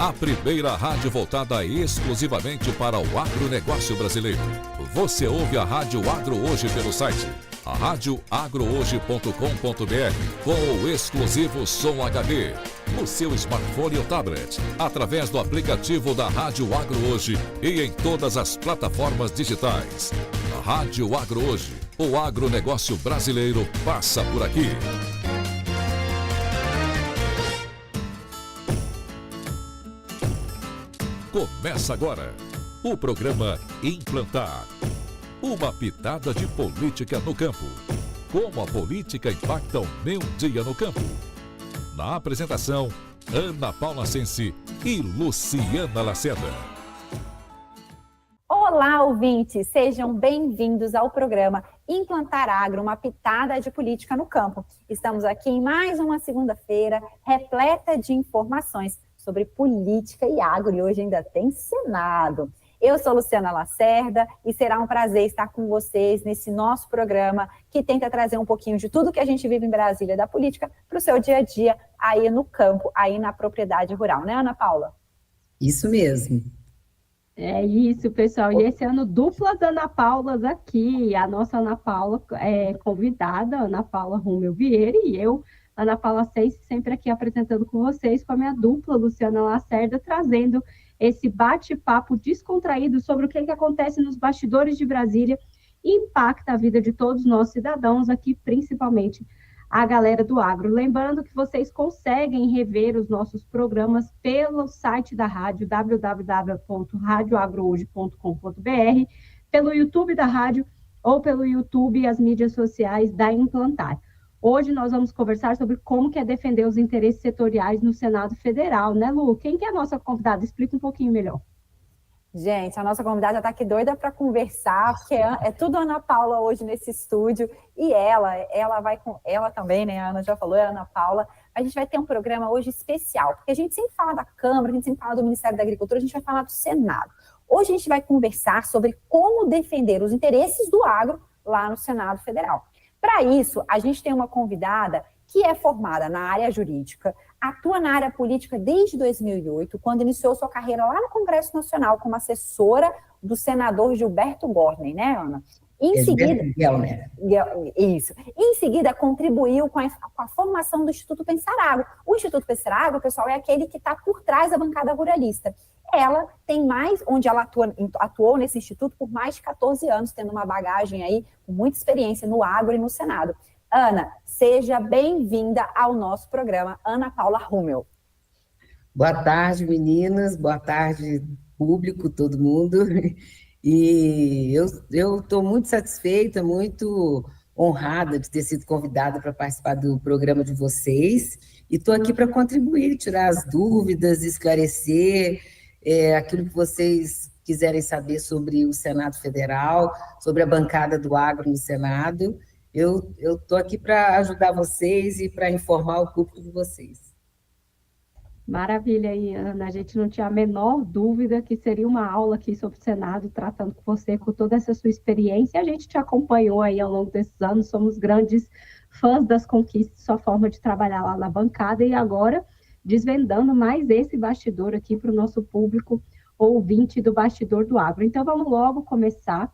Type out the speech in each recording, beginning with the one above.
a primeira rádio voltada exclusivamente para o agronegócio brasileiro. Você ouve a Rádio Agro Hoje pelo site radioagrohoje.com.br com o exclusivo Som HD no seu smartphone ou tablet, através do aplicativo da Rádio Agro Hoje e em todas as plataformas digitais. Rádio Agro Hoje, o agronegócio brasileiro passa por aqui. Começa agora o programa Implantar. Uma pitada de política no campo. Como a política impacta o meu dia no campo. Na apresentação, Ana Paula Sensi e Luciana Lacerda. Olá, ouvintes! Sejam bem-vindos ao programa Implantar Agro, uma pitada de política no campo. Estamos aqui em mais uma segunda-feira, repleta de informações sobre política e agro, e hoje ainda tem Senado. Eu sou Luciana Lacerda e será um prazer estar com vocês nesse nosso programa que tenta trazer um pouquinho de tudo que a gente vive em Brasília da política para o seu dia a dia aí no campo, aí na propriedade rural, né, Ana Paula? Isso mesmo. É isso, pessoal. E esse ano, duplas Ana Paulas aqui. A nossa Ana Paula é convidada, Ana Paula Rumel Vieira, e eu, Ana Paula Sensi, sempre aqui apresentando com vocês, com a minha dupla, Luciana Lacerda, trazendo esse bate-papo descontraído sobre o que acontece nos bastidores de Brasília e impacta a vida de todos nós cidadãos aqui, principalmente a galera do agro. Lembrando que vocês conseguem rever os nossos programas pelo site da rádio, www.radioagrohoje.com.br, pelo YouTube da rádio ou pelo YouTube e as mídias sociais da Implantar. Hoje nós vamos conversar sobre como que é defender os interesses setoriais no Senado Federal, né, Lu? Quem que é a nossa convidada? Explica um pouquinho melhor. Gente, a nossa convidada já está aqui doida para conversar, porque é tudo Ana Paula hoje nesse estúdio, e ela vai com ela também, né? A Ana já falou, é a Ana Paula. A gente vai ter um programa hoje especial, porque a gente sempre fala da Câmara, a gente sempre fala do Ministério da Agricultura, a gente vai falar do Senado. Hoje a gente vai conversar sobre como defender os interesses do agro lá no Senado Federal. Para isso, a gente tem uma convidada que é formada na área jurídica, atua na área política desde 2008, quando iniciou sua carreira lá no Congresso Nacional como assessora do senador Gilberto Gorney, né, Ana? Em seguida, isso. Em seguida, contribuiu com a formação do Instituto Pensar Agro. O Instituto Pensar Agro, pessoal, é aquele que está por trás da bancada ruralista. Ela tem onde ela atuou nesse instituto por mais de 14 anos, tendo uma bagagem aí com muita experiência no agro e no Senado. Ana, seja bem-vinda ao nosso programa, Ana Paula Rumel. Boa tarde, meninas, boa tarde, público, todo mundo. E eu estou muito satisfeita, muito honrada de ter sido convidada para participar do programa de vocês, e estou aqui para contribuir, tirar as dúvidas, esclarecer aquilo que vocês quiserem saber sobre o Senado Federal, sobre a bancada do agro no Senado. Eu estou aqui para ajudar vocês e para informar o público de vocês. Maravilha aí, Ana. A gente não tinha a menor dúvida que seria uma aula aqui sobre o Senado, tratando com você, com toda essa sua experiência. A gente te acompanhou aí ao longo desses anos, somos grandes fãs das conquistas, sua forma de trabalhar lá na bancada, e agora desvendando mais esse bastidor aqui para o nosso público ouvinte do Bastidor do Agro. Então, vamos logo começar.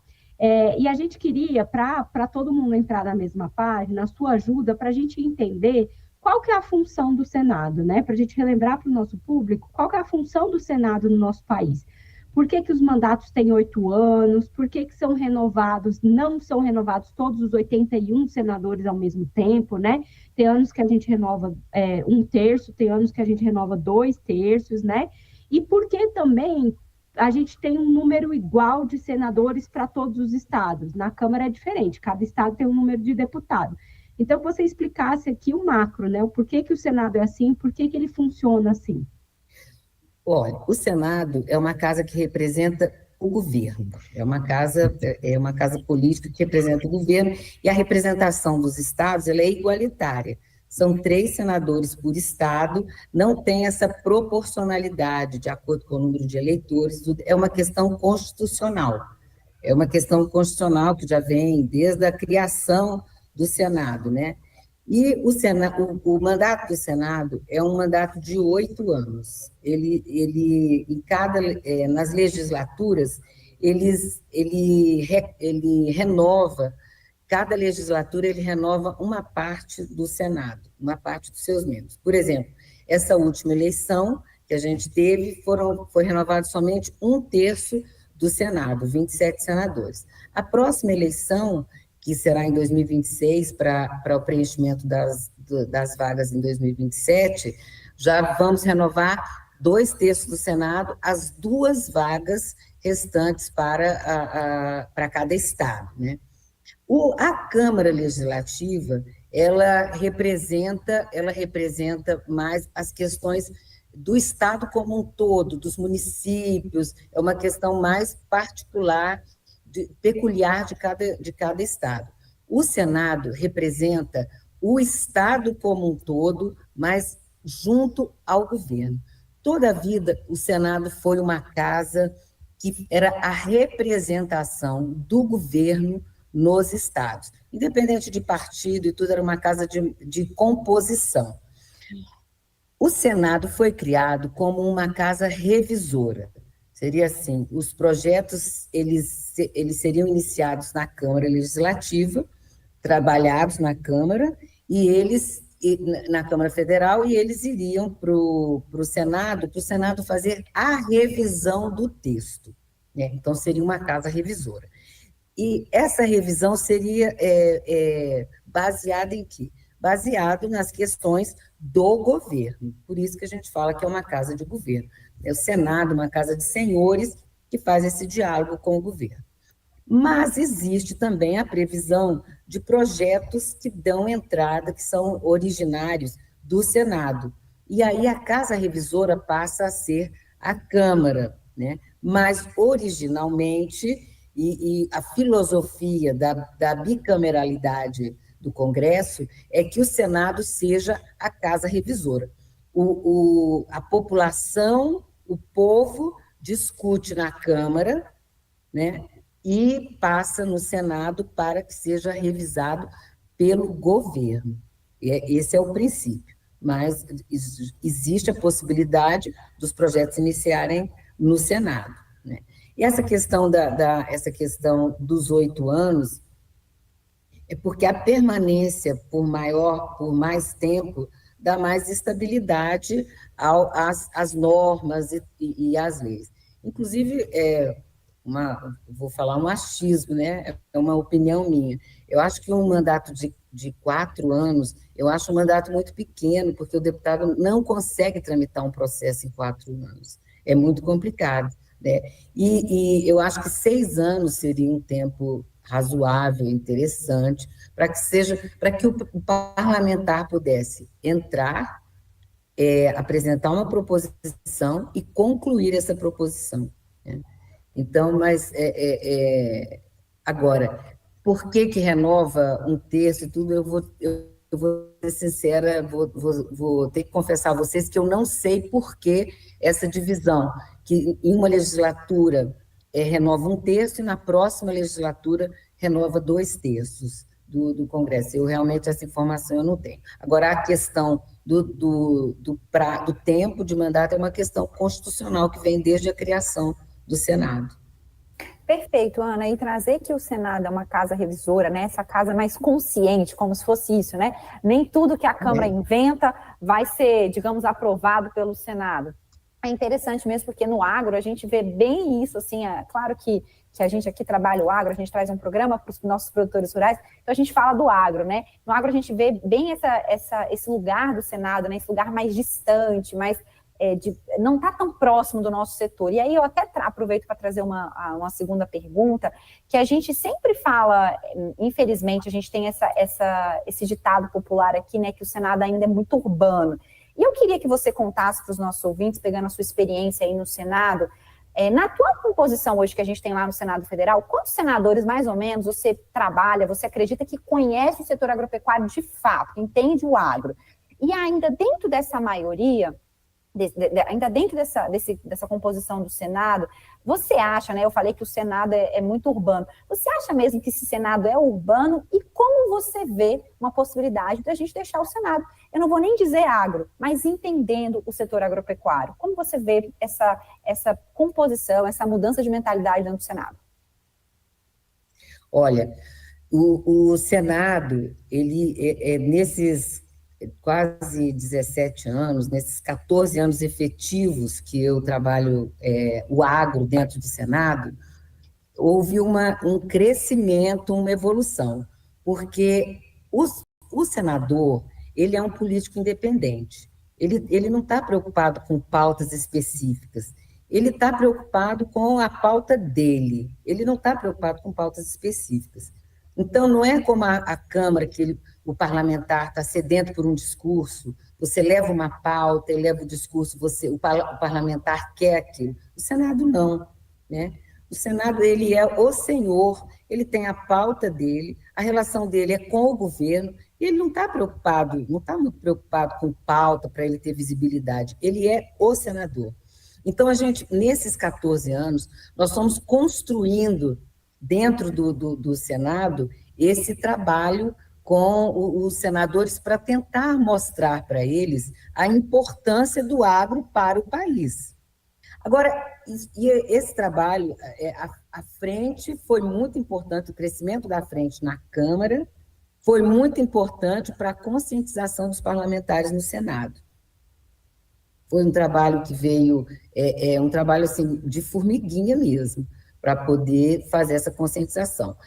E a gente queria, para todo mundo entrar na mesma página, a sua ajuda para a gente entender qual que é a função do Senado, né? Para a gente relembrar para o nosso público qual que é a função do Senado no nosso país. Por que os mandatos têm 8 anos? Por que são renovados? Não são renovados todos os 81 senadores ao mesmo tempo, né? Tem anos que a gente renova 1/3, tem anos que a gente renova 2/3, né? E por que também a gente tem um número igual de senadores para todos os estados? Na Câmara é diferente, cada estado tem um número de deputados. Então, que você explicasse aqui o macro, né? O porquê que o Senado é assim, por que ele funciona assim? Olha, o Senado é uma casa que representa o governo, é uma casa política que representa o governo, e a representação dos estados ela é igualitária. São 3 senadores por estado, não tem essa proporcionalidade de acordo com o número de eleitores, é uma questão constitucional. É uma questão constitucional que já vem desde a criação do Senado, né? E o mandato do Senado é um mandato de 8 anos. Nas legislaturas, ele renova, cada legislatura ele renova uma parte do Senado, uma parte dos seus membros. Por exemplo, essa última eleição que a gente teve, foi renovado somente 1/3 do Senado, 27 senadores. A próxima eleição, que será em 2026, para o preenchimento das vagas em 2027, já vamos renovar 2/3 do Senado, as 2 vagas restantes para cada estado, né? A Câmara Legislativa, ela representa mais as questões do Estado como um todo, dos municípios, é uma questão mais particular, peculiar de cada Estado. O Senado representa o Estado como um todo, mas junto ao governo. Toda a vida, o Senado foi uma casa que era a representação do governo nos estados. Independente de partido e tudo, era uma casa de composição. O Senado foi criado como uma casa revisora. Seria assim, os projetos eles seriam iniciados na Câmara Legislativa, trabalhados na Câmara, na Câmara Federal, e eles iriam para o Senado fazer a revisão do texto, né? Então, seria uma casa revisora. E essa revisão seria baseada em quê? Baseado nas questões do governo. Por isso que a gente fala que é uma casa de governo. É o Senado, uma casa de senhores, que faz esse diálogo com o governo. Mas existe também a previsão de projetos que dão entrada, que são originários do Senado. E aí a casa revisora passa a ser a Câmara, né? Mas, originalmente, e a filosofia da bicameralidade do Congresso é que o Senado seja a casa revisora. A população, o povo, discute na Câmara, né, e passa no Senado para que seja revisado pelo governo. Esse é o princípio. Mas existe a possibilidade dos projetos iniciarem no Senado, né? E essa questão essa questão dos 8 anos é porque a permanência por mais tempo dá mais estabilidade às normas e às leis. Inclusive, vou falar um achismo, né? É uma opinião minha. Eu acho que um mandato de 4 anos, eu acho um mandato muito pequeno, porque o deputado não consegue tramitar um processo em 4 anos. É muito complicado, né? E eu acho que 6 anos seria um tempo razoável, interessante, para que o parlamentar pudesse entrar, apresentar uma proposição e concluir essa proposição, né? Então, mas agora, por que renova 1/3 e tudo? Eu vou ser sincera, vou ter que confessar a vocês que eu não sei por que essa divisão, que em uma legislatura renova 1/3 e na próxima legislatura renova 2/3 do Congresso. Eu realmente, essa informação eu não tenho. Agora, a questão do tempo de mandato é uma questão constitucional que vem desde a criação do Senado. Perfeito, Ana, e trazer que o Senado é uma casa revisora, né, essa casa mais consciente, como se fosse isso, né, nem tudo que a Câmara inventa vai ser, digamos, aprovado pelo Senado. É interessante mesmo, porque no agro a gente vê bem isso, assim, claro que a gente aqui trabalha o agro, a gente traz um programa para os nossos produtores rurais, então a gente fala do agro, né, no agro a gente vê bem esse lugar do Senado, né, esse lugar mais distante, mais... não está tão próximo do nosso setor. E aí eu até aproveito para trazer uma segunda pergunta, que a gente sempre fala, infelizmente, a gente tem esse ditado popular aqui, né, que o Senado ainda é muito urbano. E eu queria que você contasse para os nossos ouvintes, pegando a sua experiência aí no Senado, na tua composição hoje que a gente tem lá no Senado Federal, quantos senadores, mais ou menos, você trabalha, você acredita que conhece o setor agropecuário de fato, que entende o agro? E ainda dentro dessa maioria... ainda dentro dessa composição do Senado, você acha, né? Eu falei que o Senado é muito urbano. Você acha mesmo que esse Senado é urbano? E como você vê uma possibilidade da gente deixar o Senado? Eu não vou nem dizer agro, mas entendendo o setor agropecuário. Como você vê essa composição, essa mudança de mentalidade dentro do Senado? Olha, o Senado, ele nesses quase 17 anos, nesses 14 anos efetivos que eu trabalho o agro dentro do Senado, houve um crescimento, uma evolução, porque o senador, ele é um político independente, ele não está preocupado com pautas específicas, ele está preocupado com a pauta dele, ele não está preocupado com pautas específicas. Então, não é como a Câmara, que o parlamentar está sedento por um discurso, você leva uma pauta, ele leva o discurso, o parlamentar quer aquilo. O Senado não, né? O Senado, ele é o senhor, ele tem a pauta dele, a relação dele é com o governo, e ele não está preocupado, não está muito preocupado com pauta para ele ter visibilidade, ele é o senador. Então, nesses 14 anos, nós estamos construindo dentro do Senado esse trabalho com os senadores para tentar mostrar para eles a importância do agro para o país. Agora, esse trabalho, a frente foi muito importante, o crescimento da frente na Câmara foi muito importante para a conscientização dos parlamentares no Senado. Foi um trabalho que veio, um trabalho assim, de formiguinha mesmo, para poder fazer essa conscientização.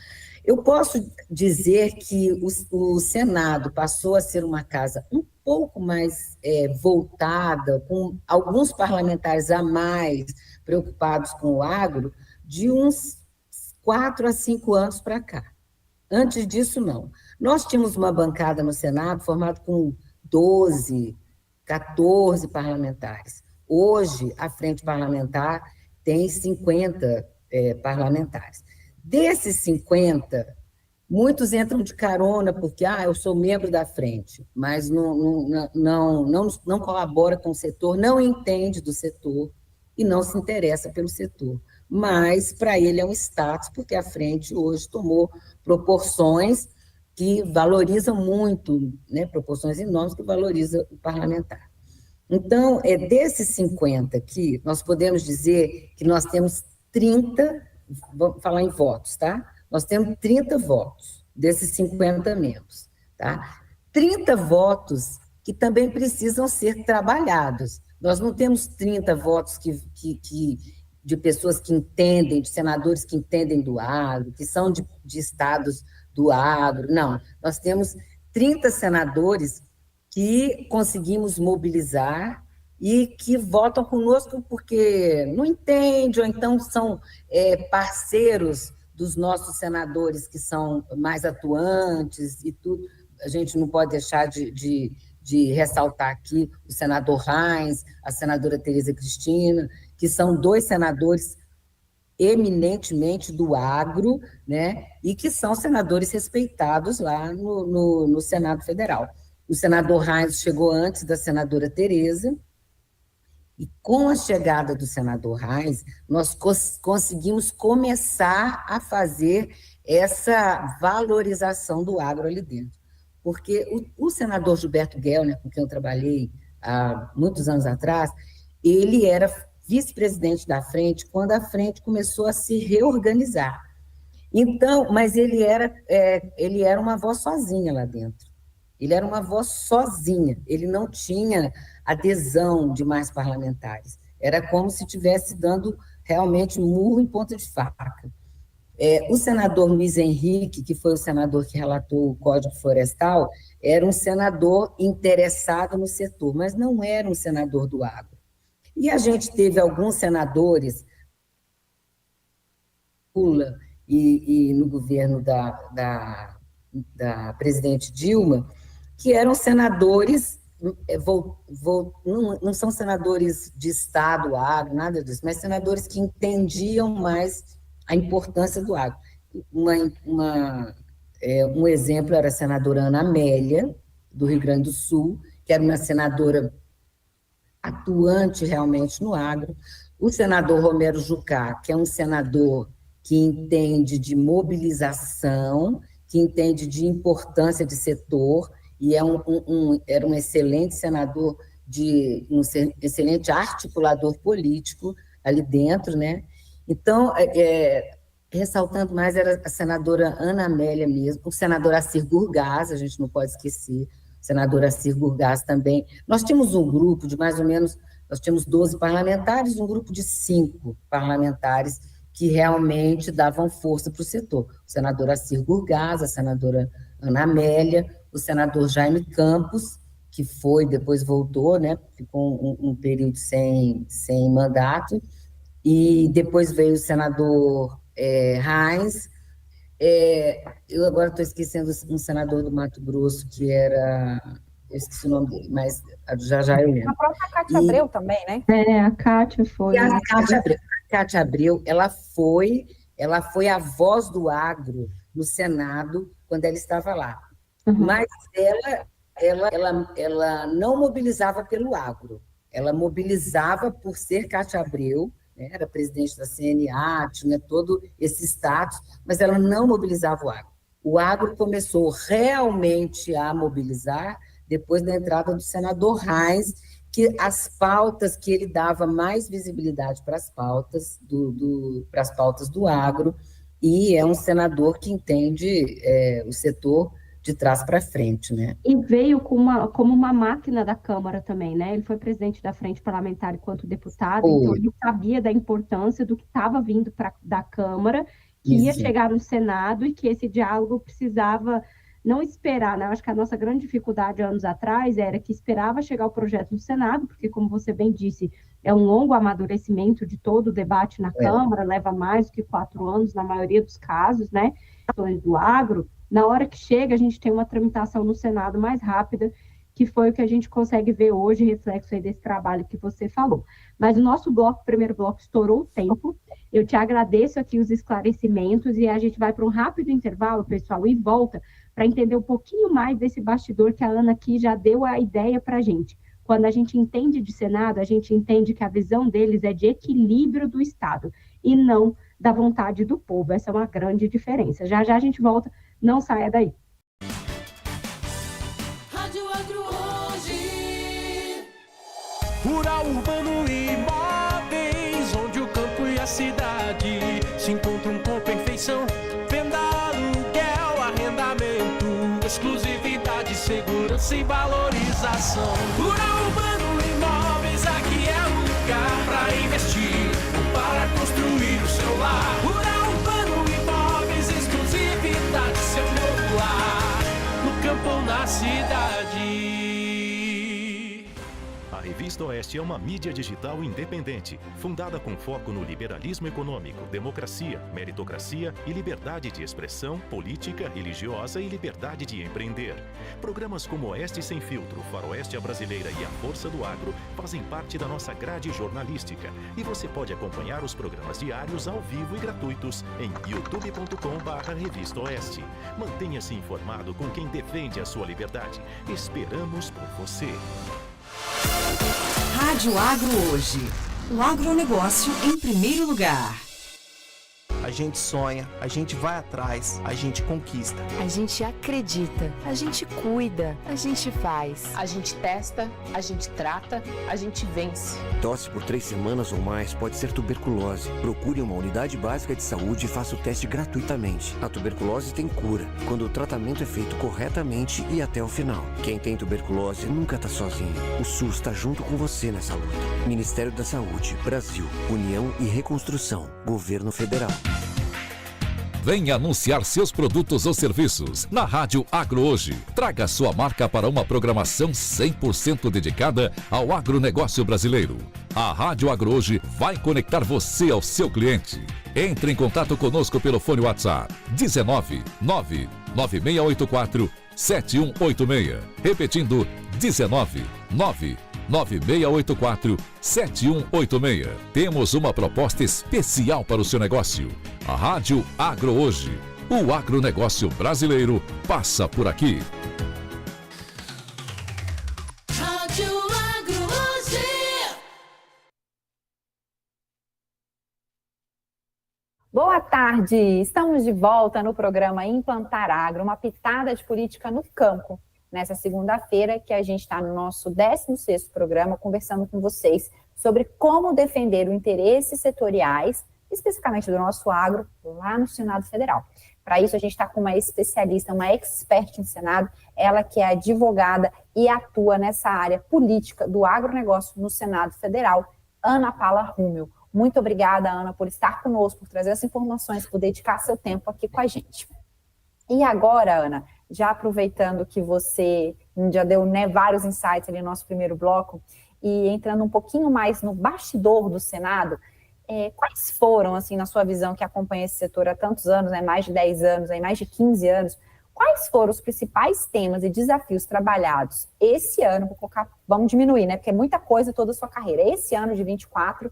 Eu posso dizer que o Senado passou a ser uma casa um pouco mais voltada, com alguns parlamentares a mais preocupados com o agro, de uns 4 a 5 anos para cá. Antes disso, não. Nós tínhamos uma bancada no Senado formada com 12, 14 parlamentares. Hoje, a frente parlamentar tem 50 parlamentares. Desses 50, muitos entram de carona porque eu sou membro da frente, mas não colabora com o setor, não entende do setor e não se interessa pelo setor. Mas, para ele, é um status, porque a frente hoje tomou proporções que valorizam muito, né, proporções enormes que valorizam o parlamentar. Então, desses 50 aqui, nós podemos dizer que nós temos 30, vamos falar em votos, tá? Nós temos 30 votos desses 50 membros, tá? 30 votos que também precisam ser trabalhados. Nós não temos 30 votos de pessoas que entendem, de senadores que entendem do agro, que são de estados do agro, não. Nós temos 30 senadores que conseguimos mobilizar e que votam conosco porque não entendem, ou então são parceiros dos nossos senadores que são mais atuantes e tudo. A gente não pode deixar de ressaltar aqui o senador Reins, a senadora Tereza Cristina, que são 2 senadores eminentemente do agro, né, e que são senadores respeitados lá no Senado Federal. O senador Reins chegou antes da senadora Tereza, e com a chegada do senador Reins, nós conseguimos começar a fazer essa valorização do agro ali dentro. Porque o senador Gilberto Gellner, com quem eu trabalhei há muitos anos atrás, ele era vice-presidente da frente quando a frente começou a se reorganizar. Então, mas ele era uma voz sozinha lá dentro. Ele era uma voz sozinha, ele não tinha adesão de mais parlamentares. Era como se estivesse dando realmente murro em ponta de faca. O senador Luiz Henrique, que foi o senador que relatou o Código Florestal, era um senador interessado no setor, mas não era um senador do agro. E a gente teve alguns senadores, Lula e no governo da presidente Dilma, que eram senadores, não são senadores de Estado, agro, nada disso, mas senadores que entendiam mais a importância do agro. Um exemplo era a senadora Ana Amélia, do Rio Grande do Sul, que era uma senadora atuante realmente no agro. O senador Romero Jucá, que é um senador que entende de mobilização, que entende de importância de setor, e era um excelente senador, um excelente articulador político ali dentro, né? Então, ressaltando mais, era a senadora Ana Amélia mesmo, o senador Assir Gurgás, a gente não pode esquecer, o senador Assir Gurgás também. Nós tínhamos um grupo de mais ou menos, nós tínhamos 12 parlamentares, um grupo de 5 parlamentares que realmente davam força para o setor. O senador Assir Gurgás, a senadora Ana Amélia, o senador Jaime Campos, que depois voltou, né? Ficou um período sem mandato, e depois veio o senador Reins. Eu agora estou esquecendo um senador do Mato Grosso, que era... Eu esqueci o nome dele, mas já eu lembro. A própria Cátia Abreu também, né? A Cátia foi. A Cátia Abreu, ela foi a voz do agro no Senado, quando ela estava lá. Mas ela não mobilizava pelo agro, ela mobilizava por ser Cátia Abreu, né, era presidente da CNA, tinha todo esse status, mas ela não mobilizava o agro. O agro começou realmente a mobilizar depois da entrada do senador Reins, que as pautas que ele dava mais visibilidade para as pautas do agro, e é um senador que entende o setor de trás para frente, né? E veio como uma máquina da Câmara também, né? Ele foi presidente da Frente Parlamentar enquanto deputado, então ele sabia da importância do que estava vindo da Câmara, que ia chegar no Senado, e que esse diálogo precisava não esperar, né? Eu acho que a nossa grande dificuldade anos atrás era que esperava chegar o projeto no Senado, porque, como você bem disse, é um longo amadurecimento de todo o debate na Câmara, leva mais do que 4 anos, na maioria dos casos, né? Do agro. Na hora que chega, a gente tem uma tramitação no Senado mais rápida, que foi o que a gente consegue ver hoje, reflexo aí desse trabalho que você falou. Mas o nosso primeiro bloco, estourou o tempo. Eu te agradeço aqui os esclarecimentos, e a gente vai para um rápido intervalo, pessoal, e volta para entender um pouquinho mais desse bastidor que a Ana aqui já deu a ideia para a gente. Quando a gente entende de Senado, a gente entende que a visão deles é de equilíbrio do Estado, e não da vontade do povo. Essa é uma grande diferença. Já já a gente volta, não saia daí. Rádio Agro Hoje. Rural, urbano e imóveis, onde o campo e a cidade se encontram com perfeição. Venda, aluguel, arrendamento, exclusividade, segurança e valorização. Rural, urbano e imóveis, aqui é o lugar para investir ou para construir o seu lar. Rural, urbano e imóveis, exclusividade, seu novo lar, no campo ou na cidade. A Revista Oeste é uma mídia digital independente, fundada com foco no liberalismo econômico, democracia, meritocracia e liberdade de expressão, política, religiosa e liberdade de empreender. Programas como Oeste Sem Filtro, Faroeste à Brasileira e A Força do Agro fazem parte da nossa grade jornalística, e você pode acompanhar os programas diários ao vivo e gratuitos em youtube.com/Revista Oeste. Mantenha-se informado com quem defende a sua liberdade. Esperamos por você. Rádio Agro Hoje. O agronegócio em primeiro lugar. A gente sonha, a gente vai atrás, a gente conquista. A gente acredita, a gente cuida, a gente faz. A gente testa, a gente trata, a gente vence. Tosse por 3 semanas ou mais pode ser tuberculose. Procure uma unidade básica de saúde e faça o teste gratuitamente. A tuberculose tem cura, quando o tratamento é feito corretamente e até o final. Quem tem tuberculose nunca está sozinho. O SUS está junto com você nessa luta. Ministério da Saúde, Brasil, União e Reconstrução, Governo Federal. Venha anunciar seus produtos ou serviços na Rádio Agro Hoje. Traga sua marca para uma programação 100% dedicada ao agronegócio brasileiro. A Rádio Agro Hoje vai conectar você ao seu cliente. Entre em contato conosco pelo fone WhatsApp 19 99684 7186. Repetindo, 19 99684 7186. Temos uma proposta especial para o seu negócio. A Rádio Agro Hoje. O agronegócio brasileiro passa por aqui. Rádio Agro Hoje. Boa tarde, estamos de volta no programa Implantar Agro, uma pitada de política no campo. Nessa segunda-feira que a gente está no nosso 16º programa, conversando com vocês sobre como defender os interesses setoriais, especificamente do nosso agro, lá no Senado Federal. Para isso, a gente está com uma especialista, uma expert em Senado, ela que é advogada e atua nessa área política do agronegócio no Senado Federal, Ana Paula Rúmel. Muito obrigada, Ana, por estar conosco, por trazer essas informações, por dedicar seu tempo aqui com a gente. E agora, Ana, já aproveitando que você já deu vários insights ali no nosso primeiro bloco, e entrando um pouquinho mais no bastidor do Senado, quais foram, assim, na sua visão, que acompanha esse setor há tantos anos, mais de 10 anos, mais de 15 anos, quais foram os principais temas e desafios trabalhados esse ano, vamos diminuir, né, porque é muita coisa toda a sua carreira, esse ano de 24,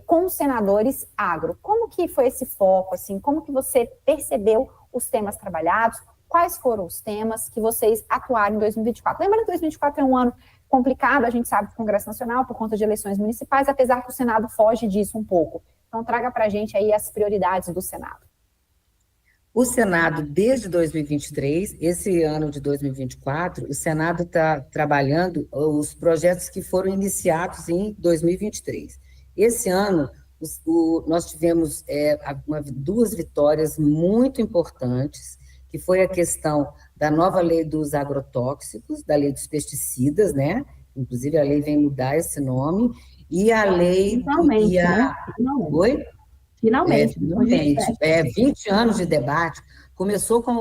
com os senadores agro? Como que foi esse foco, assim, como que você percebeu os temas trabalhados, quais foram os temas que vocês atuaram em 2024? Lembrando que 2024 é um ano complicado, a gente sabe, do Congresso Nacional, por conta de eleições municipais, apesar que o Senado foge disso um pouco. Então, traga para a gente aí as prioridades do Senado. O Senado, desde 2023, esse ano de 2024, o Senado está trabalhando os projetos que foram iniciados em 2023. Esse ano, nós tivemos duas vitórias muito importantes, que foi a questão da nova lei dos agrotóxicos, da lei dos pesticidas, né? Inclusive, a lei vem mudar esse nome, e a lei... Finalmente, né? Oi? Finalmente. 20 anos de debate. Começou com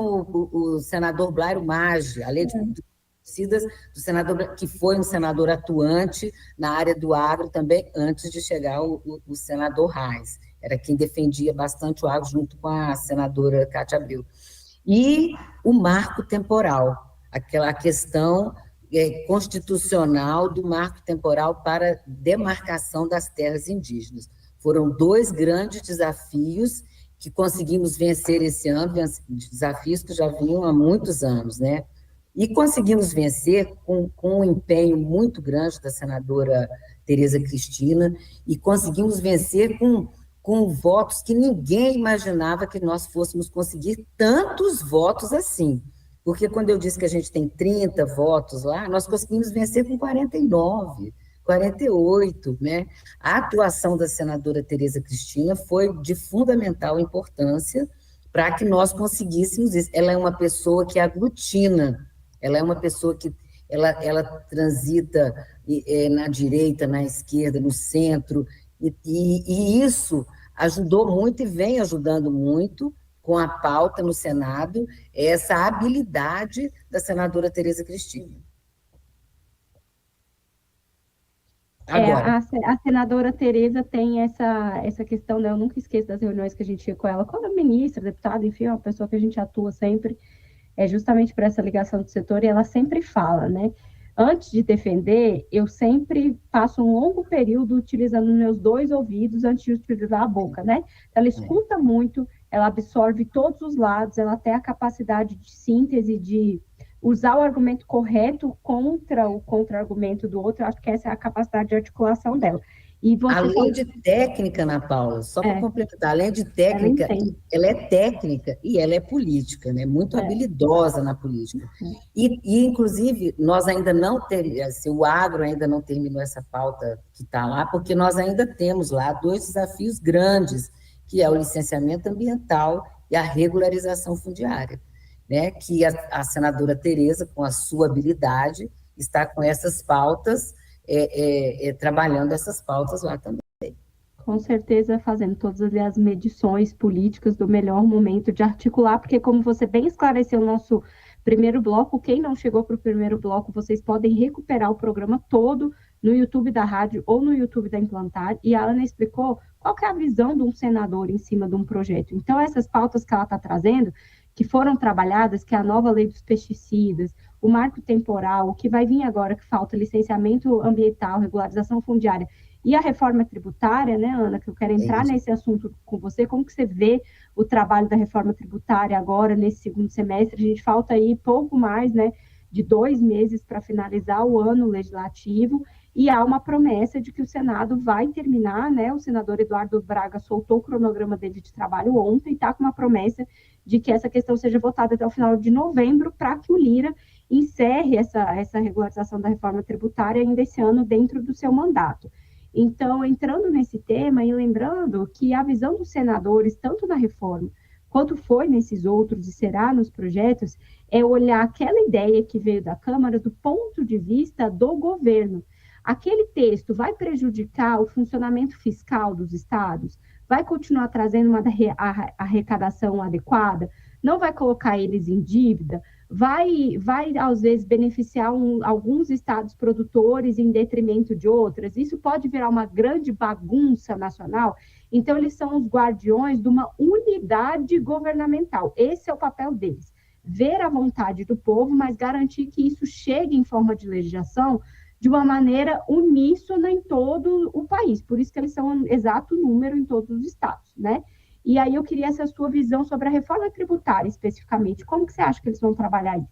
o senador Blairo Maggi, a lei de pesticidas do senador, que foi um senador atuante na área do agro também, antes de chegar o senador Reis. Era quem defendia bastante o agro, junto com a senadora Cátia Abreu. E o marco temporal, aquela questão constitucional do marco temporal para demarcação das terras indígenas. Foram dois grandes desafios que conseguimos vencer esse ano, desafios que já vinham há muitos anos, né? E conseguimos vencer com um empenho muito grande da senadora Tereza Cristina, e conseguimos vencer com votos que ninguém imaginava que nós fôssemos conseguir tantos votos assim. Porque quando eu disse que a gente tem 30 votos lá, nós conseguimos vencer com 49, 48, né? A atuação da senadora Tereza Cristina foi de fundamental importância para que nós conseguíssemos isso. Ela é uma pessoa que aglutina, ela é uma pessoa que ela transita na direita, na esquerda, no centro, e isso ajudou muito e vem ajudando muito com a pauta no Senado, essa habilidade da senadora Tereza Cristina. A senadora Tereza tem essa questão, né? Eu nunca esqueço das reuniões que a gente tinha com ela, como ministra, deputada, enfim, é uma pessoa que a gente atua sempre, justamente por essa ligação do setor, e ela sempre fala, né? Antes de defender, eu sempre passo um longo período utilizando meus dois ouvidos antes de utilizar a boca, né? Ela escuta muito, ela absorve todos os lados, ela tem a capacidade de síntese, de usar o argumento correto contra o contra-argumento do outro. Eu acho que essa é a capacidade de articulação dela. E além de técnica, Ana Paula, só para complementar, além de técnica, ela é técnica e ela é política, né? Muito habilidosa na política. E, inclusive, nós ainda não temos, o agro ainda não terminou essa pauta que está lá, porque nós ainda temos lá dois desafios grandes, que é o licenciamento ambiental e a regularização fundiária, né? Que a senadora Tereza, com a sua habilidade, está com essas pautas, trabalhando essas pautas lá também. Com certeza, fazendo todas as medições políticas do melhor momento de articular, porque como você bem esclareceu no nosso primeiro bloco, quem não chegou para o primeiro bloco, vocês podem recuperar o programa todo no YouTube da rádio ou no YouTube da Implantar, e a Ana explicou qual que é a visão de um senador em cima de um projeto. Então, essas pautas que ela está trazendo, que foram trabalhadas, que é a nova lei dos pesticidas, o marco temporal, o que vai vir agora, que falta licenciamento ambiental, regularização fundiária, e a reforma tributária, né, Ana, que eu quero entrar nesse assunto com você, como que você vê o trabalho da reforma tributária agora, nesse segundo semestre? A gente falta aí pouco mais, né, de 2 meses para finalizar o ano legislativo, e há uma promessa de que o Senado vai terminar, né? O senador Eduardo Braga soltou o cronograma dele de trabalho ontem, e está com uma promessa de que essa questão seja votada até o final de novembro, para que o Lira encerre essa regularização da reforma tributária ainda esse ano dentro do seu mandato. Então, entrando nesse tema e lembrando que a visão dos senadores, tanto na reforma quanto foi nesses outros e será nos projetos, é olhar aquela ideia que veio da Câmara do ponto de vista do governo. Aquele texto vai prejudicar o funcionamento fiscal dos estados? Vai continuar trazendo uma arrecadação adequada? Não vai colocar eles em dívida? Vai às vezes, beneficiar alguns estados produtores em detrimento de outras? Isso pode virar uma grande bagunça nacional? Então, eles são os guardiões de uma unidade governamental. Esse é o papel deles. Ver a vontade do povo, mas garantir que isso chegue em forma de legislação de uma maneira uníssona em todo o país. Por isso que eles são um exato número em todos os estados, né? E aí eu queria essa sua visão sobre a reforma tributária, especificamente. Como que você acha que eles vão trabalhar isso?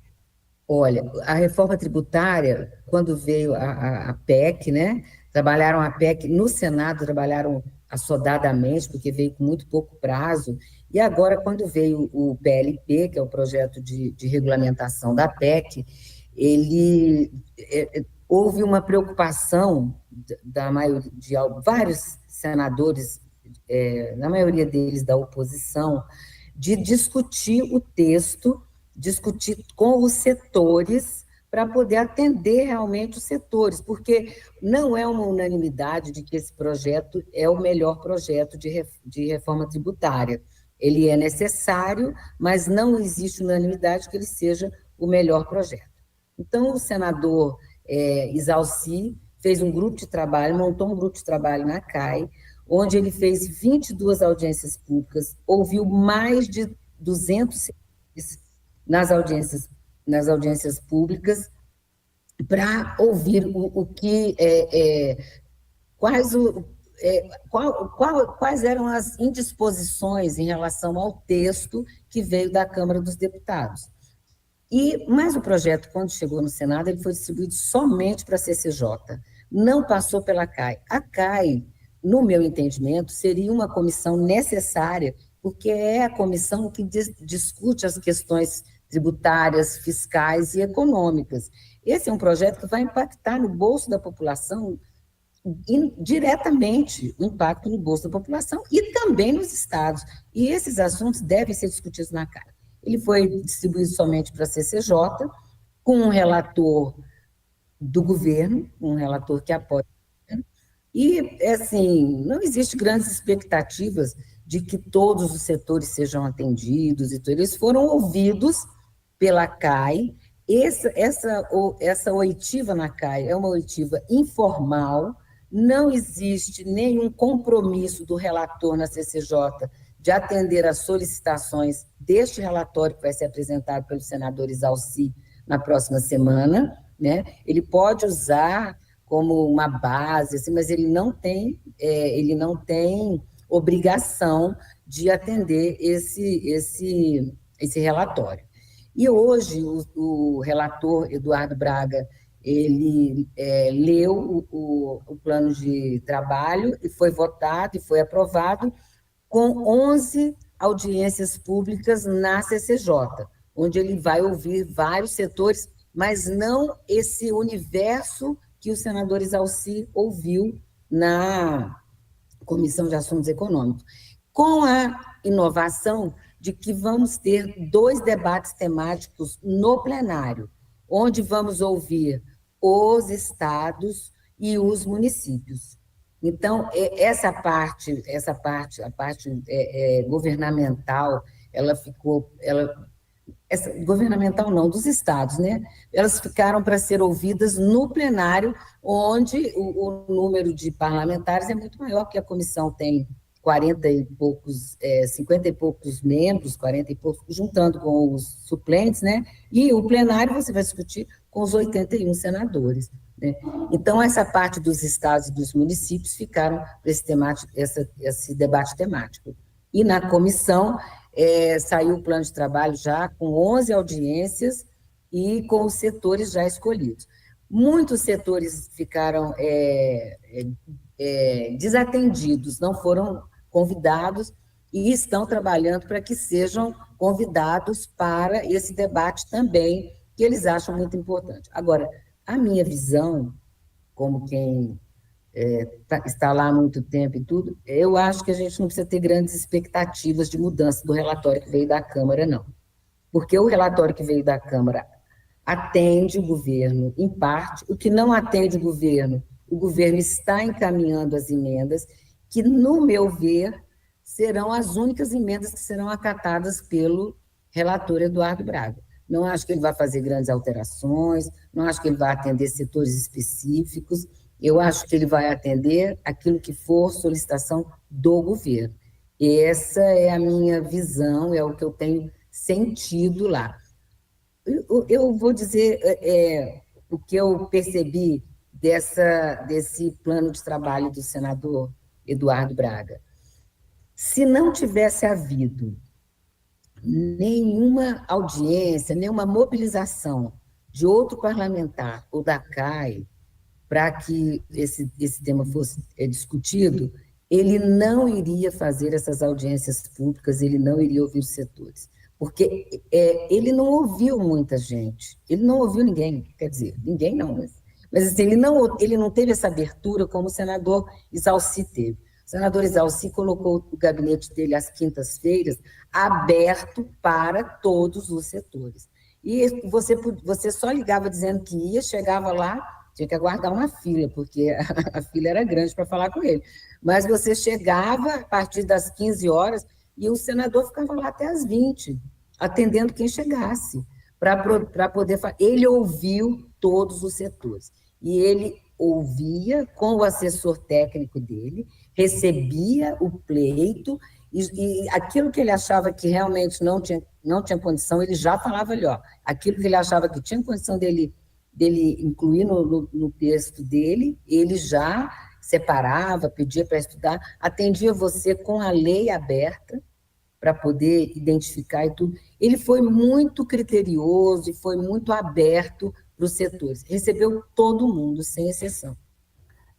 Olha, a reforma tributária, quando veio a PEC, né? Trabalharam a PEC no Senado, trabalharam assodadamente, porque veio com muito pouco prazo. E agora, quando veio o PLP, que é o projeto de regulamentação da PEC, houve uma preocupação da maioria, de vários senadores, na maioria deles da oposição, de discutir o texto, discutir com os setores, para poder atender realmente os setores, porque não é uma unanimidade de que esse projeto é o melhor projeto de reforma tributária. Ele é necessário, mas não existe unanimidade que ele seja o melhor projeto. Então, o senador Isalci fez um grupo de trabalho, montou um grupo de trabalho na CAI, onde ele fez 22 audiências públicas, ouviu mais de 200 nas audiências públicas, para ouvir quais eram as indisposições em relação ao texto que veio da Câmara dos Deputados. Mas o projeto, quando chegou no Senado, ele foi distribuído somente para a CCJ, não passou pela CAI. A CAI, no meu entendimento, seria uma comissão necessária, porque é a comissão que discute as questões tributárias, fiscais e econômicas. Esse é um projeto que vai impactar no bolso da população, diretamente o impacto no bolso da população e também nos estados. E esses assuntos devem ser discutidos na CAI. Ele foi distribuído somente para a CCJ, com um relator do governo, um relator que apoia o governo, e, assim, não existe grandes expectativas de que todos os setores sejam atendidos, e tudo. Eles foram ouvidos pela CAI. Essa oitiva na CAI é uma oitiva informal, não existe nenhum compromisso do relator na CCJ de atender às solicitações deste relatório que vai ser apresentado pelo senador Isalci na próxima semana, né? Ele pode usar como uma base, assim, mas ele não tem obrigação de atender esse relatório. E hoje o relator Eduardo Braga, ele leu o plano de trabalho e foi votado e foi aprovado com 11 audiências públicas na CCJ, onde ele vai ouvir vários setores, mas não esse universo que o senador Isalci ouviu na Comissão de Assuntos Econômicos, com a inovação de que vamos ter 2 debates temáticos no plenário, onde vamos ouvir os estados e os municípios. Então, a parte governamental, governamental não, dos estados, né? Elas ficaram para ser ouvidas no plenário, onde o número de parlamentares é muito maior, porque a comissão tem 40 e poucos, 50 e poucos membros, 40 e poucos, juntando com os suplentes, né? E o plenário você vai discutir com os 81 senadores, né? Então, essa parte dos estados e dos municípios ficaram para esse debate temático. E na comissão saiu o plano de trabalho já com 11 audiências e com os setores já escolhidos. Muitos setores ficaram desatendidos, não foram convidados e estão trabalhando para que sejam convidados para esse debate também, que eles acham muito importante. Agora, a minha visão, como quem está lá há muito tempo e tudo, eu acho que a gente não precisa ter grandes expectativas de mudança do relatório que veio da Câmara, não. Porque o relatório que veio da Câmara atende o governo, em parte. O que não atende o governo está encaminhando as emendas, que, no meu ver, serão as únicas emendas que serão acatadas pelo relator Eduardo Braga. Não acho que ele vai fazer grandes alterações, não acho que ele vai atender setores específicos, eu acho que ele vai atender aquilo que for solicitação do governo. Essa é a minha visão, é o que eu tenho sentido lá. Eu vou dizer o que eu percebi desse plano de trabalho do senador Eduardo Braga. Se não tivesse havido nenhuma audiência, nenhuma mobilização de outro parlamentar ou da CAI para que esse tema fosse discutido, ele não iria fazer essas audiências públicas, ele não iria ouvir os setores, porque ele não ouviu muita gente, ele não ouviu ninguém, quer dizer, ninguém não, mas assim, ele não teve essa abertura como o senador Isalci teve. O senador Isalci colocou o gabinete dele às quintas-feiras aberto para todos os setores. E você só ligava dizendo que ia, chegava lá, tinha que aguardar uma fila, porque a fila era grande para falar com ele. Mas você chegava a partir das 15 horas e o senador ficava lá até as 20, atendendo quem chegasse, para poder falar. Ele ouviu todos os setores. E ele ouvia com o assessor técnico dele, recebia o pleito, e aquilo que ele achava que realmente não tinha condição, ele já falava ali, ó, aquilo que ele achava que tinha condição dele incluir no texto dele, ele já separava, pedia para estudar, atendia você com a lei aberta, para poder identificar e tudo. Ele foi muito criterioso e foi muito aberto para os setores. Recebeu todo mundo, sem exceção.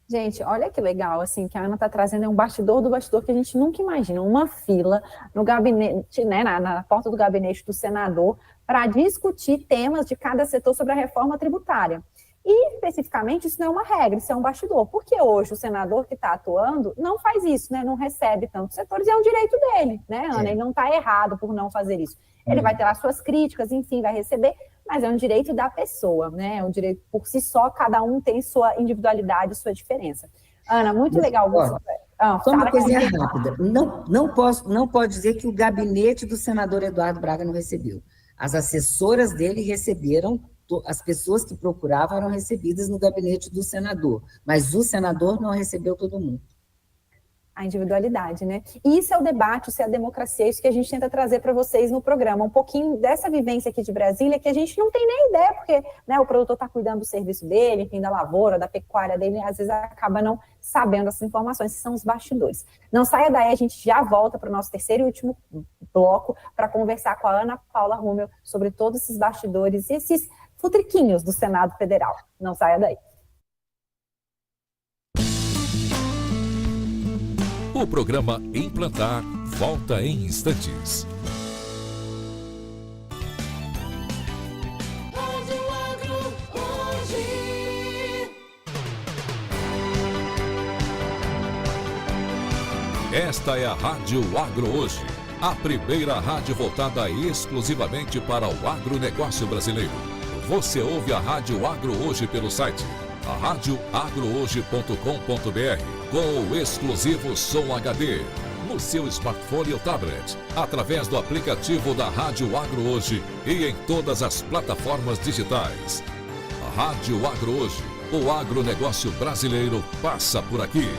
Gente, olha que legal, assim, que a Ana está trazendo um bastidor do bastidor que a gente nunca imagina, uma fila no gabinete, né, na porta do gabinete do senador, para discutir temas de cada setor sobre a reforma tributária. E, especificamente, isso não é uma regra, isso é um bastidor, porque hoje o senador que está atuando não faz isso, né, não recebe tantos setores, e é um direito dele, né, Ana? Ele não está errado por não fazer isso. Ele vai ter lá suas críticas, enfim, vai receber, mas é um direito da pessoa, né? É um direito por si só, cada um tem sua individualidade, sua diferença. Ana, muito legal. Só uma coisinha rápida. Não pode dizer que o gabinete do senador Eduardo Braga não recebeu. As assessoras dele receberam, as pessoas que procuravam eram recebidas no gabinete do senador, mas o senador não recebeu todo mundo. A individualidade, né? E isso é o debate, isso é a democracia, isso que a gente tenta trazer para vocês no programa, um pouquinho dessa vivência aqui de Brasília, que a gente não tem nem ideia, porque, né, o produtor está cuidando do serviço dele, enfim, da lavoura, da pecuária dele, às vezes acaba não sabendo essas informações, que são os bastidores. Não saia daí, a gente já volta para o nosso terceiro e último bloco, para conversar com a Ana Paula Rummel sobre todos esses bastidores e esses futriquinhos do Senado Federal. Não saia daí. O programa Implantar volta em instantes. Esta é a Rádio Agro Hoje, a primeira rádio voltada exclusivamente para o agronegócio brasileiro. Você ouve a Rádio Agro Hoje pelo site radioagrohoje.com.br com o exclusivo Som HD no seu smartphone ou tablet, através do aplicativo da Rádio Agro Hoje e em todas as plataformas digitais. A Rádio Agro Hoje, o agronegócio brasileiro passa por aqui.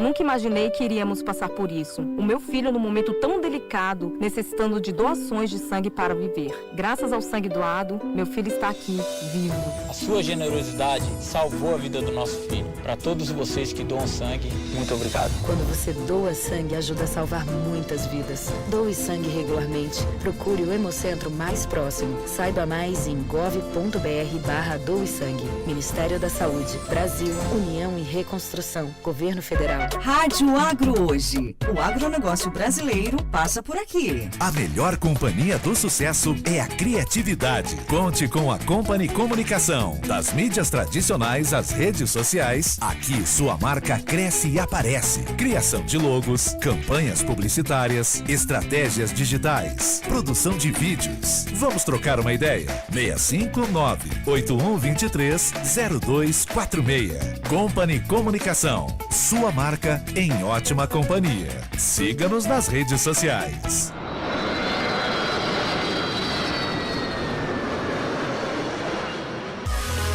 Nunca imaginei que iríamos passar por isso. O meu filho, num momento tão delicado, necessitando de doações de sangue para viver. Graças ao sangue doado, meu filho está aqui, vivo. A sua generosidade salvou a vida do nosso filho. Para todos vocês que doam sangue, muito obrigado. Quando você doa sangue, ajuda a salvar muitas vidas. Doe sangue regularmente. Procure o Hemocentro mais próximo. Saiba mais em gov.br/doe-sangue. Ministério da Saúde, Brasil, União e Reconstrução, Governo Federal. Rádio Agro Hoje. O agronegócio brasileiro passa por aqui. A melhor companhia do sucesso é a criatividade. Conte com a Company Comunicação. Das mídias tradicionais às redes sociais, aqui sua marca cresce e aparece. Criação de logos, campanhas publicitárias, estratégias digitais, produção de vídeos. Vamos trocar uma ideia? 659-8123-0246. Company Comunicação. Sua marca em ótima companhia. Siga-nos nas redes sociais.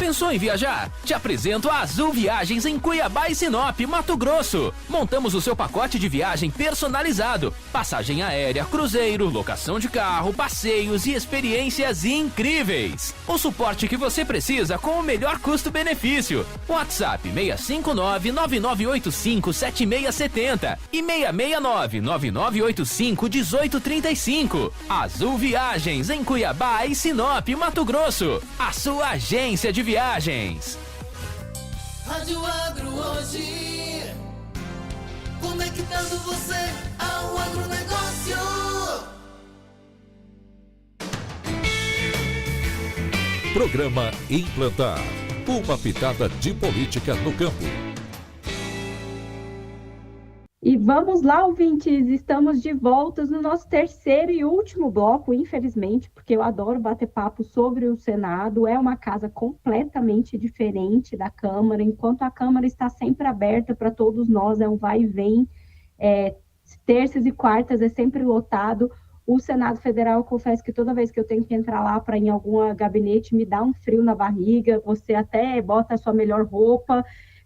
Pensou em viajar? Te apresento a Azul Viagens em Cuiabá e Sinop, Mato Grosso. Montamos o seu pacote de viagem personalizado. Passagem aérea, cruzeiro, locação de carro, passeios e experiências incríveis. O suporte que você precisa com o melhor custo-benefício. WhatsApp 659-9985-7670 e 669-9985-1835. Azul Viagens em Cuiabá e Sinop, Mato Grosso. A sua agência de viagens. Rádio Agro Hoje, conectando você ao agronegócio. Programa Implantar, uma pitada de política no campo. E vamos lá, ouvintes, estamos de volta no nosso terceiro e último bloco, infelizmente, porque eu adoro bater papo sobre o Senado, é uma casa completamente diferente da Câmara, enquanto a Câmara está sempre aberta para todos nós, é um vai e vem, terças e quartas é sempre lotado. O Senado Federal, eu confesso que toda vez que eu tenho que entrar lá para ir em algum gabinete, me dá um frio na barriga, você até bota a sua melhor roupa,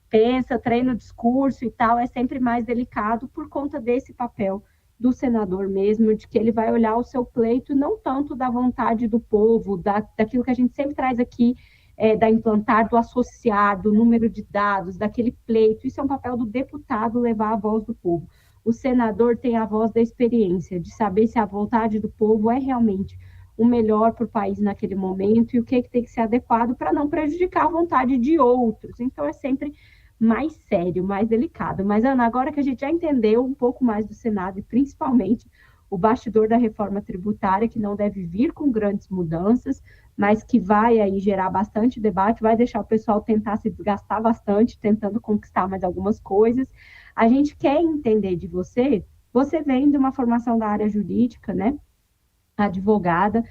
pensa, treina o discurso e tal, é sempre mais delicado por conta desse papel do senador mesmo, de que ele vai olhar o seu pleito, não tanto da vontade do povo, daquilo que a gente sempre traz aqui, da implantar, do associar, do número de dados, daquele pleito. Isso é um papel do deputado levar a voz do povo. O senador tem a voz da experiência, de saber se a vontade do povo é realmente o melhor para o país naquele momento e o que tem que ser adequado para não prejudicar a vontade de outros. Então, é sempre mais sério, mais delicado. Mas, Ana, agora que a gente já entendeu um pouco mais do Senado e principalmente o bastidor da reforma tributária, que não deve vir com grandes mudanças, mas que vai aí gerar bastante debate, vai deixar o pessoal tentar se desgastar bastante, tentando conquistar mais algumas coisas. A gente quer entender de você, você vem de uma formação da área jurídica, né, advogada,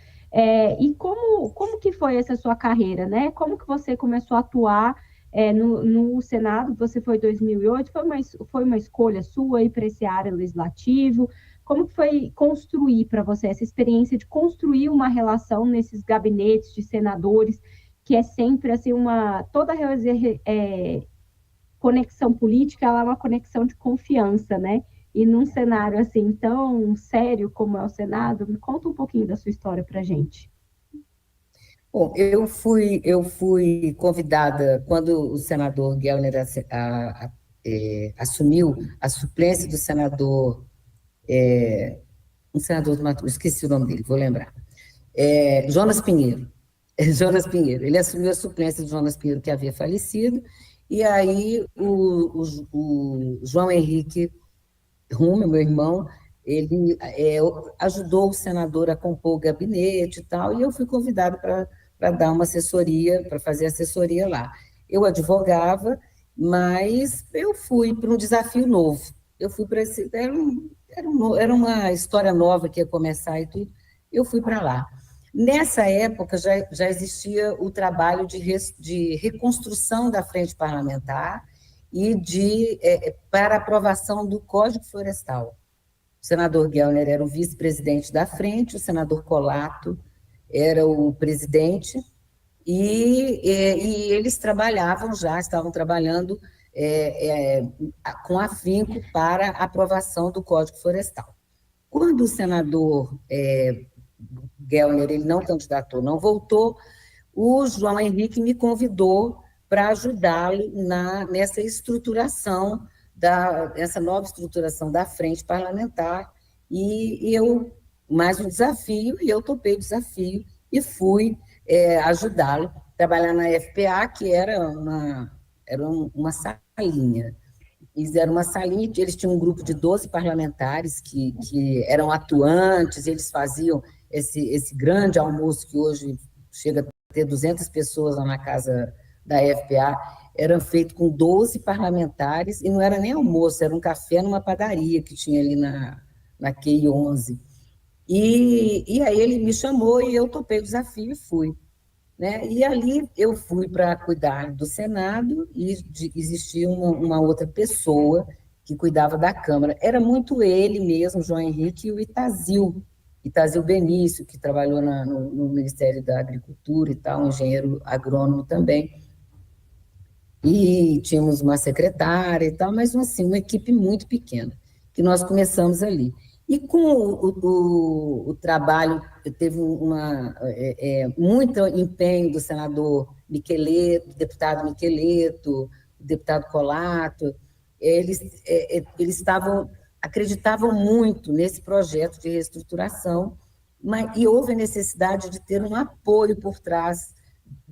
e como que foi essa sua carreira, né? Como que você começou a atuar no Senado? Você foi em 2008, foi uma escolha sua ir para essa área legislativa? Como que foi construir para você essa experiência de construir uma relação nesses gabinetes de senadores, que é sempre assim toda conexão política, ela é uma conexão de confiança, né? E num cenário assim tão sério como é o Senado, me conta um pouquinho da sua história para a gente. Bom, eu fui convidada quando o senador Gelner assumiu a suplência do senador, um senador do Mato Grosso, esqueci o nome dele, vou lembrar, Jonas Pinheiro. Jonas Pinheiro, ele assumiu a suplência de Jonas Pinheiro, que havia falecido, e aí o João Henrique Rume, meu irmão, ele ajudou o senador a compor o gabinete e tal, e eu fui convidada para dar uma assessoria, para fazer assessoria lá. Eu advogava, mas eu fui para um desafio novo. Eu fui para esse... Era uma história nova que ia começar e tudo. Eu fui para lá. Nessa época, já existia o trabalho de reconstrução da frente parlamentar e para aprovação do Código Florestal. O senador Gelner era o vice-presidente da frente, o senador Colato era o presidente, e eles estavam trabalhando com afinco para a aprovação do Código Florestal. Quando o senador Gellner, ele não candidatou, não voltou, o João Henrique me convidou para ajudá-lo nessa estruturação, essa nova estruturação da frente parlamentar, e eu, mais um desafio, e eu topei o desafio, e fui ajudá-lo a trabalhar na FPA, que era uma salinha. Era uma salinha, eles tinham um grupo de 12 parlamentares que eram atuantes, eles faziam esse grande almoço que hoje chega a ter 200 pessoas lá na casa da FPA, era feito com 12 parlamentares, e não era nem almoço, era um café numa padaria que tinha ali na QI 11. E aí ele me chamou e eu topei o desafio e fui. Né? E ali eu fui para cuidar do Senado e existia uma outra pessoa que cuidava da Câmara. Era muito ele mesmo, João Henrique, e o Itazil Benício, que trabalhou no Ministério da Agricultura e tal, um engenheiro agrônomo também. E tínhamos uma secretária e tal, mas assim, uma equipe muito pequena, que nós começamos ali. E com o trabalho, teve muito empenho do senador Miqueleto, do deputado Miqueleto, do deputado Colato, eles acreditavam muito nesse projeto de reestruturação, e houve a necessidade de ter um apoio por trás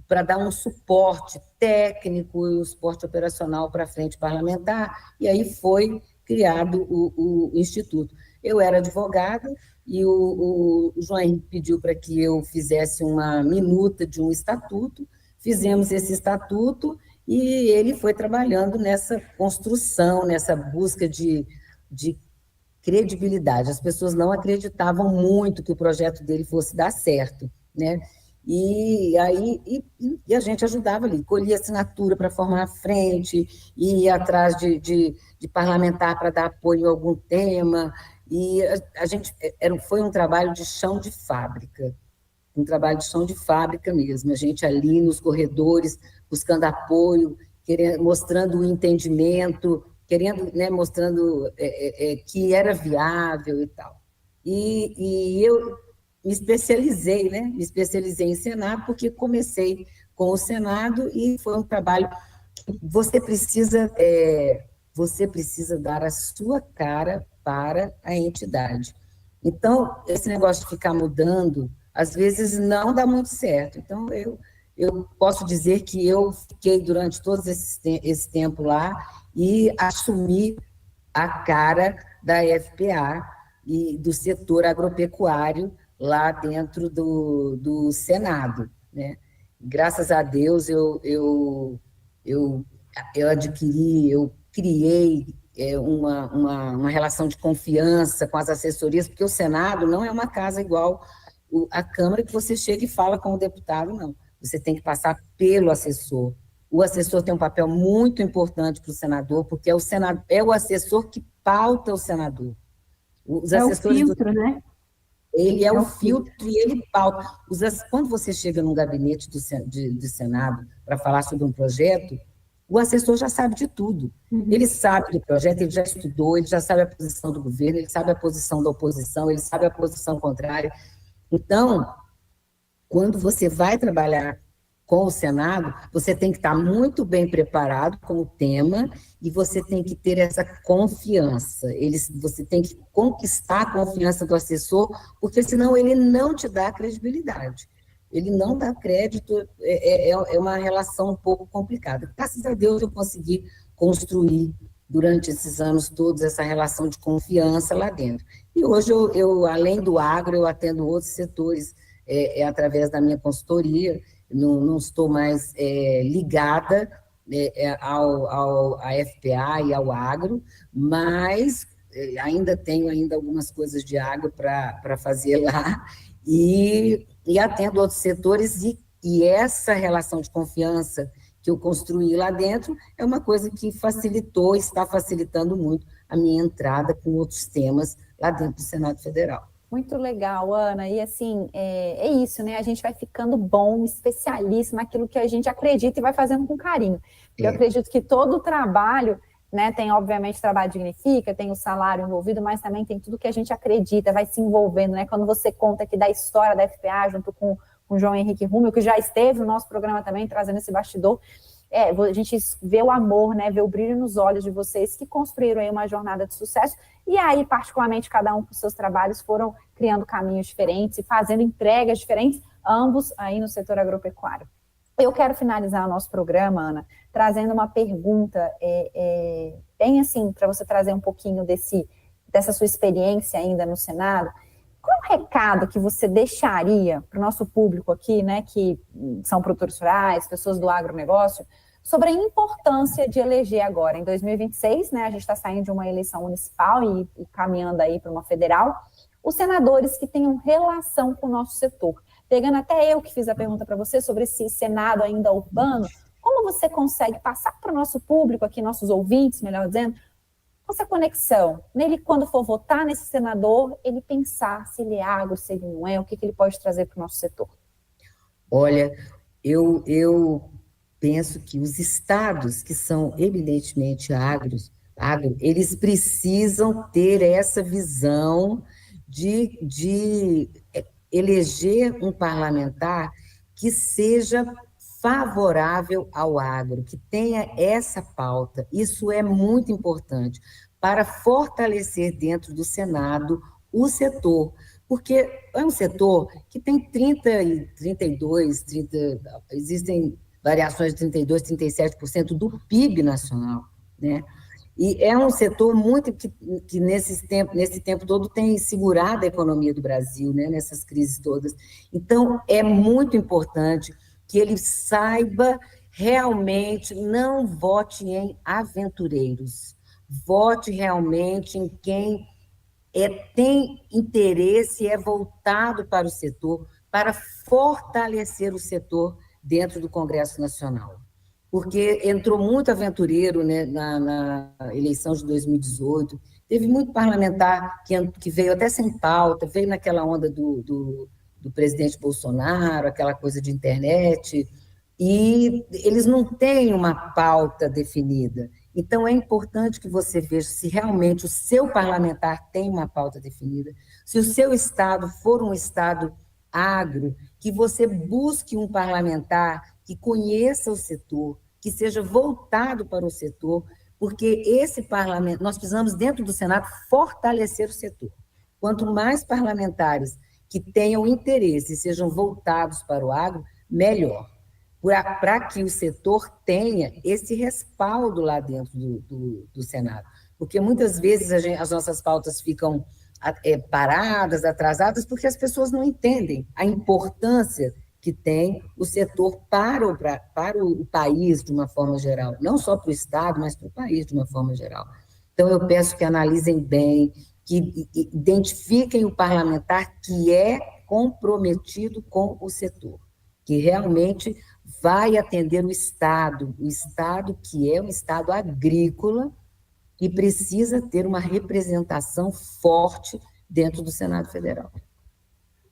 para dar um suporte técnico e um suporte operacional para a frente parlamentar, e aí foi criado o Instituto. Eu era advogada e o João Henrique pediu para que eu fizesse uma minuta de um estatuto, fizemos esse estatuto e ele foi trabalhando nessa construção, nessa busca de credibilidade. As pessoas não acreditavam muito que o projeto dele fosse dar certo, né? E a gente ajudava ali, colhia assinatura para formar a frente, ia atrás de parlamentar para dar apoio a algum tema, e foi um trabalho de chão de fábrica, mesmo, a gente ali nos corredores, buscando apoio, mostrando o entendimento, mostrando que era viável e tal. E eu me especializei em Senado, porque comecei com o Senado e foi um trabalho que você precisa dar a sua cara para a entidade. Então, esse negócio de ficar mudando, às vezes não dá muito certo. Então, eu posso dizer que eu fiquei durante todo esse tempo lá e assumi a cara da FPA e do setor agropecuário lá dentro do Senado, né? Graças a Deus eu criei uma relação de confiança com as assessorias, porque o Senado não é uma casa igual a Câmara, que você chega e fala com o deputado, não. Você tem que passar pelo assessor. O assessor tem um papel muito importante para o senador, porque é o assessor que pauta o senador. Os assessores o filtro, né? Ele é o filtro e ele pauta. Quando você chega num gabinete do Senado para falar sobre um projeto, o assessor já sabe de tudo. Ele sabe do projeto, ele já estudou, ele já sabe a posição do governo, ele sabe a posição da oposição, ele sabe a posição contrária. Então, quando você vai trabalhar com o Senado, você tem que estar muito bem preparado com o tema e você tem que ter essa confiança. Você tem que conquistar a confiança do assessor, porque senão ele não te dá credibilidade. Ele não dá crédito, é uma relação um pouco complicada. Graças a Deus eu consegui construir, durante esses anos todos, essa relação de confiança lá dentro. E hoje, além do agro, eu atendo outros setores através da minha consultoria. Não estou mais ligada à FPA e ao agro, mas ainda tenho algumas coisas de agro para fazer lá, e atendo outros setores, e essa relação de confiança que eu construí lá dentro é uma coisa que está facilitando muito a minha entrada com outros temas lá dentro do Senado Federal. Muito legal, Ana. E assim, é isso, né? A gente vai ficando bom, especialista naquilo que a gente acredita e vai fazendo com carinho. Eu acredito que todo o trabalho, né, tem obviamente trabalho dignifica, tem o salário envolvido, mas também tem tudo que a gente acredita, vai se envolvendo, né? Quando você conta aqui da história da FPA, junto com o João Henrique Rúmel, que já esteve no nosso programa também, trazendo esse bastidor, a gente vê o amor, né, vê o brilho nos olhos de vocês que construíram aí uma jornada de sucesso, e aí, particularmente, cada um com seus trabalhos foram criando caminhos diferentes e fazendo entregas diferentes, ambos aí no setor agropecuário. Eu quero finalizar o nosso programa, Ana, trazendo uma pergunta, bem assim, para você trazer um pouquinho dessa sua experiência ainda no Senado. Qual o recado que você deixaria para o nosso público aqui, né, que são produtores rurais, pessoas do agronegócio, sobre a importância de eleger agora, em 2026, né, a gente está saindo de uma eleição municipal e caminhando aí para uma federal, os senadores que tenham relação com o nosso setor. Pegando até eu que fiz a pergunta para você sobre esse Senado ainda urbano, como você consegue passar para o nosso público aqui, nossos ouvintes, melhor dizendo, essa conexão, nele quando for votar nesse senador, ele pensar se ele é agro, se ele não é, o que ele pode trazer para o nosso setor? Olha, eu penso que os estados que são eminentemente agro, eles precisam ter essa visão de eleger um parlamentar que seja favorável ao agro, que tenha essa pauta. Isso é muito importante para fortalecer dentro do Senado o setor, porque é um setor que tem 32, existem variações de 32%, 37% do PIB nacional, né? E é um setor muito que nesse tempo todo tem segurado a economia do Brasil, né, nessas crises todas. Então, é muito importante que ele saiba realmente, não vote em aventureiros, vote realmente em quem tem interesse e é voltado para o setor, para fortalecer o setor dentro do Congresso Nacional. Porque entrou muito aventureiro, né, na eleição de 2018, teve muito parlamentar que veio até sem pauta, veio naquela onda do presidente Bolsonaro, aquela coisa de internet, e eles não têm uma pauta definida. Então, é importante que você veja se realmente o seu parlamentar tem uma pauta definida, se o seu estado for um estado agro, que você busque um parlamentar que conheça o setor, que seja voltado para o setor, porque esse parlamento, nós precisamos, dentro do Senado, fortalecer o setor. Quanto mais parlamentares que tenham interesse e sejam voltados para o agro, melhor, para que o setor tenha esse respaldo lá dentro do Senado. Porque muitas vezes as nossas pautas ficam paradas, atrasadas, porque as pessoas não entendem a importância que tem o setor para o país de uma forma geral, não só para o Estado, mas para o país de uma forma geral. Então, eu peço que analisem bem, que identifiquem o parlamentar que é comprometido com o setor, que realmente vai atender o Estado que é um Estado agrícola e precisa ter uma representação forte dentro do Senado Federal.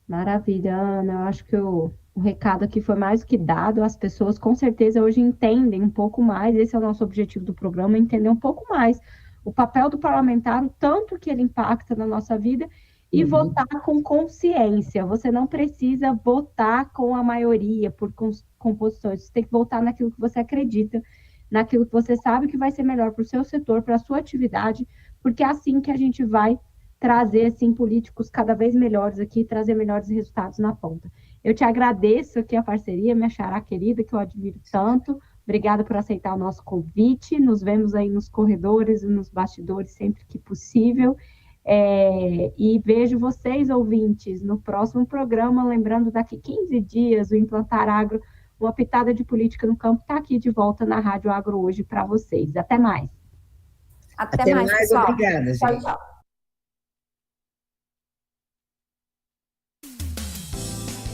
Maravilha, Ana. Eu acho que o recado aqui foi mais do que dado. As pessoas, com certeza, hoje entendem um pouco mais. Esse é o nosso objetivo do programa, entender um pouco mais o papel do parlamentar, o tanto que ele impacta na nossa vida e votar com consciência. Você não precisa votar com a maioria, por composições. Você tem que votar naquilo que você acredita, naquilo que você sabe que vai ser melhor para o seu setor, para a sua atividade, porque é assim que a gente vai trazer, assim, políticos cada vez melhores aqui, trazer melhores resultados na ponta. Eu te agradeço aqui a parceria, minha xará querida, que eu admiro tanto. Obrigada por aceitar o nosso convite. Nos vemos aí nos corredores e nos bastidores sempre que possível. E vejo vocês, ouvintes, no próximo programa, lembrando daqui 15 dias, o Implantar Agro, uma pitada de política no campo, está aqui de volta na Rádio Agro hoje para vocês. Até mais. Até mais, pessoal. Obrigada, gente. Tchau, tchau.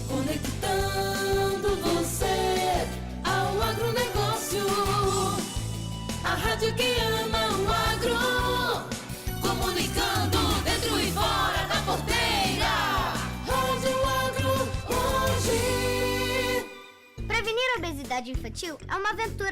Conectando você ao agronegócio. A rádio que ama o agro. Comunicando dentro e fora da porteira. Prevenir a obesidade infantil é uma aventura